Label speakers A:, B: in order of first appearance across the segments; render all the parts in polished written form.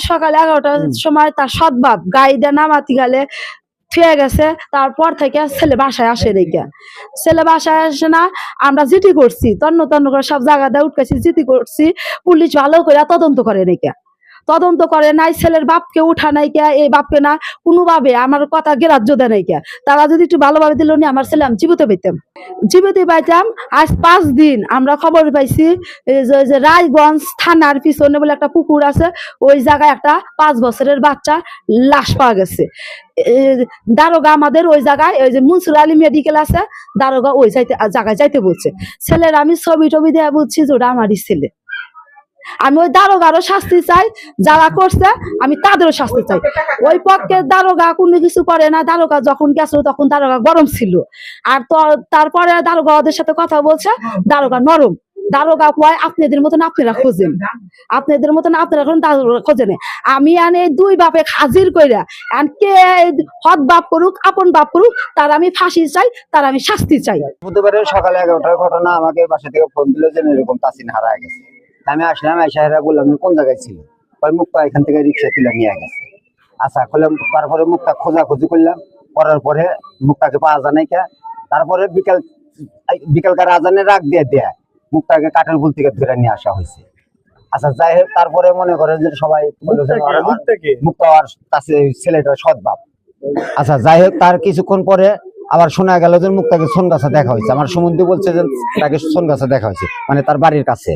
A: সকাল 11টার সময় তার সৎবাপ গাড়িটা নামাতে গেলে ফিরে গেছে। তারপর থেকে ছেলে বাসায় আসে দেখে, ছেলে বাসায় আসে না, আমরা জিটি করছি, তন্ন তন্ন করে সব জায়গাতে উঠকেছি, জিটি করছি। পুলিশ ভালো করে তদন্ত করে দেখে, তদন্ত করে নাই, ছেলের বাপকে উঠা নাই কে, এই বাপকে না কোনোভাবে আমার কথা গ্রাহ্য দেয় নাই কে। তারা যদি একটু ভালোভাবে দিল নি, আমার ছেলে আমি জীবিত পাইতাম, জীবিত পাইতাম। আজ 5 দিন আমরা খবর পাইছি যে রায়গঞ্জ থানার পিছনে বলে একটা পুকুর আছে, ওই জায়গায় একটা 5 বছরের বাচ্চা লাশ পাওয়া গেছে। দারোগা আমাদের ওই জায়গায়, ওই যে মনসুর আলী মেডিকেল আছে, দারোগা ওই জায়গায় যাইতে বলছে। ছেলের আমি ছবি টবি দেওয়া বুঝছি যে ওটা আমারই ছেলে। আমি ওই দারোগারও শাস্তি চাই, যারা করছে আমি তাদেরও শাস্তি চাই। ওই পক্ষে দারোগা কোনো কিছু করে না, দারোগা যখন গেছিল তখন দারোগা গরম ছিল, আর তো তারপরে দারোগা ওদের সাথে কথা বলছে, দারোগা নরম। দারোগা কয় আপনাদের মতন আপনারা খোঁজেন, আপনাদের মতন আপনারা খোঁজেন। আমি আনে 2 বাপে হাজির কইরা কে হদ বাপ করুক আপন বাপ করুক, তার আমি ফাঁসি চাই, তার আমি শাস্তি চাই।
B: বুধবারে সকালে 11টার ঘটনা, আমাকে বাসা থেকে ফোন দিল যে এরকম তাসিন হারায় গেছে। আমি আসলাম, এসে বললাম কোন জায়গায় ছিল, মুক্তা এখান থেকে রিক্সা তুলে নিয়ে গেছে। আচ্ছা করলাম, তারপরে মুক্তা খোঁজাখুঁজি করলাম, করার পরে মুক্তাকে পাওয়া যায় নাই। তারপরে বিকালকার আজানে রাগ দিয়ে দেয় মুক্তাকে কাঠের পুল থেকে ধরে নিয়ে আসা হয়েছে। আচ্ছা যাই হোক, তারপরে মনে করেন যে সবাই মুক্তা আর ছেলেটার সৎবাপ। আচ্ছা যাই হোক, তার কিছুক্ষণ পরে আবার শোনা গেল যে মুক্তাকে সোনগাছা দেখা হয়েছে। আমার সম্বন্ধে বলছে যে তাকে সোনগাছা দেখা হয়েছে, মানে তার বাড়ির কাছে।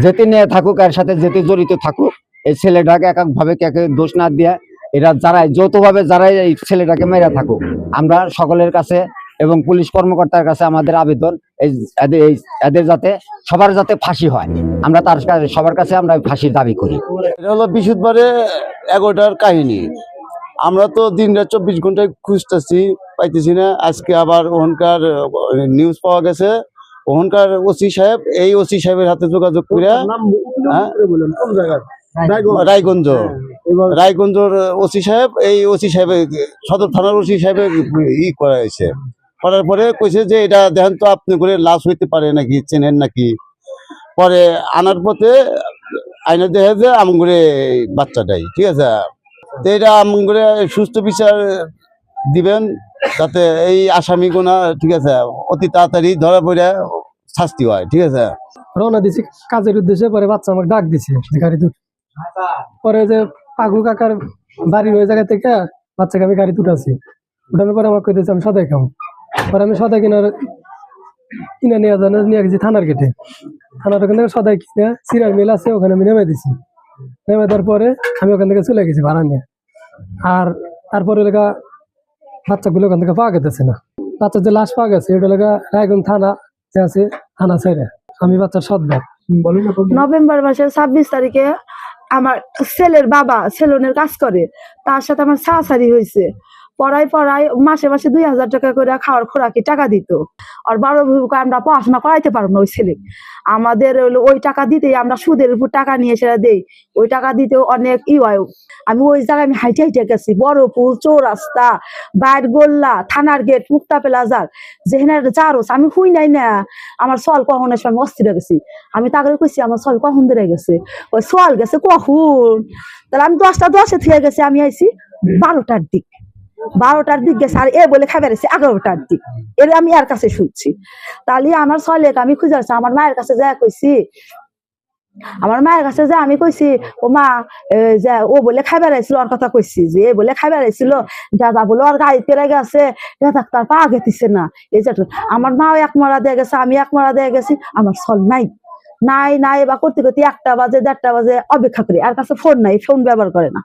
B: যেতে নিয়ে থাকুক, এর সাথে যেতে জড়িত থাকুক, এই ছেলেটাকে এক ভাবে কে দোষ না দিয়ে, এরা যারাই যৌথভাবে যারাই এই ছেলেটাকে মেরে থাকুক, আমরা সকলের কাছে এবং পুলিশ কর্মকর্তার কাছে আমাদের আবেদন এদের যাতে সবার যাতে ফাঁসি হয়, আমরা তার সবার কাছে আমরা ফাঁসির দাবি করি।
C: এটা হলো বৃহস্পতিবারে 11টার কাহিনী। আমরা তো দিন রাত 24 ঘন্টায় খুঁজতেছি, পাইতেছি না। আজকে আবার ওখানকার নিউজ পাওয়া গেছে, ওখানকার ওসি সাহেব, এই ওসি সাহেবের হাতে যোগাযোগ করে রায়গঞ্জর ওসি সাহেব, এই ওসি সাহেবের সদর থানার ওসি সাহেবের করা হয়েছে। করার পরে কইছে যে এটা দেখেন তো আপনি করে লাশ হইতে পারে নাকি, চেনেন নাকি। পরে আনার পথে আইনে দেখে যে আমগুড়ে বাচ্চাটাই, ঠিক আছে। তো এটা আমগুড়ে সুস্থ বিচার দিবেন, যাতে এই আসামি গোনা, ঠিক আছে, অতি তাড়াতাড়ি ধরা পড়ে শাস্তি হয়, ঠিক আছে।
D: রওনা দিছি কাজের উদ্দেশ্যে, পরে বাচ্চা আমাকে ডাক দিছে গাড়ি দুটো। পরে যে পাগু কাকার বাড়ির ওই জায়গা থেকে বাচ্চাকে আমি গাড়ি তুটাছি, উঠানোর পরে আমার কইতেছে আমি সদাই খাম। পরে আমি সদাই কিনে নিয়ে গেছি থানার গেটে। থানার ওখান থেকে সদাই কিনে সিরার মিল আছে, ওখানে আমি নেমে দিছি। নেমে দেওয়ার পরে আমি ওখান থেকে চলে গেছি ভাড়া নিয়ে। আর তারপরে লেখা বাচ্চাগুলো ওখান থেকে পাওয়া গেছে না। বাচ্চার যে লাশ পাওয়া গেছে এটা লেখা রায়গঞ্জ থানা আছে, থানা ছেড়ে। আমি বাচ্চার সৎবাপ।
A: নভেম্বর মাসের 26 তারিখে আমার ছেলের বাবা সেলুনের কাজ করে, তার সাথে আমার ছাড়াছাড়ি হয়েছে। পড়াই মাসে মাসে 2000 টাকা করে খাওয়ার খোরাকি টাকা দিত। আর বড় ভূমিকা আমরা পড়াশোনা করাইতে পারবো না ওই ছেলে। আমাদের ওই টাকা দিতেই আমরা সুদের উপর টাকা নিয়ে সেটা দেই, ওই টাকা দিতেও অনেক হয়। আমি ওই জায়গায় আমি হাইটে গেছি, বড়পুর, চৌরাস্তা, বাইর গোল্লা, থানার গেট, মুক্তা প্লাজার, যেখানে যারোস আমি হুই নাই না। আমার সল কখন এসে আমি অস্থির গেছি, আমি তাকে কইছি আমার সল কখন ধরে গেছে, ওই সল গেছে কখন। তাহলে আমি 10টা 10-এ থেকে গেছি, আমি আইছি 12টার দিক। 12টার দিক গেছে, আর এ বলে খাবার এসে 11টার দিক। এর আমি আর কাছে শুনছি। তাহলে আমার ছেলেকে আমি খুঁজে আসছি, আমার মায়ের কাছে যা কইছি, আমার মায়ের কাছে যা আমি কইছি ও মা যে ও বলে খাবার আইছিল, ওর কথা কইছি যে এ বলে খাবার আইছিল, দাদা বলে ওর গাড়ি পেরে গেছে, ডাক্তার পা গেতিছে না। এই যে আমার মাও 1 মারা দিয়ে গেছে, আমি 1 মারা দিয়ে গেছি, আমার ছল নাই নাই নাই। এবার করতে করতে 1টা বাজে 1:30 বাজে অপেক্ষা করি, আর কাছে ফোন নাই, ফোন ব্যবহার করে না।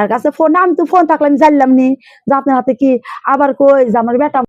A: আর কাছে ফোন, আমি তো ফোন থাকলে আমি জানলাম নি যে আপনার হাতে কি। আবার কই যে আমার বেটা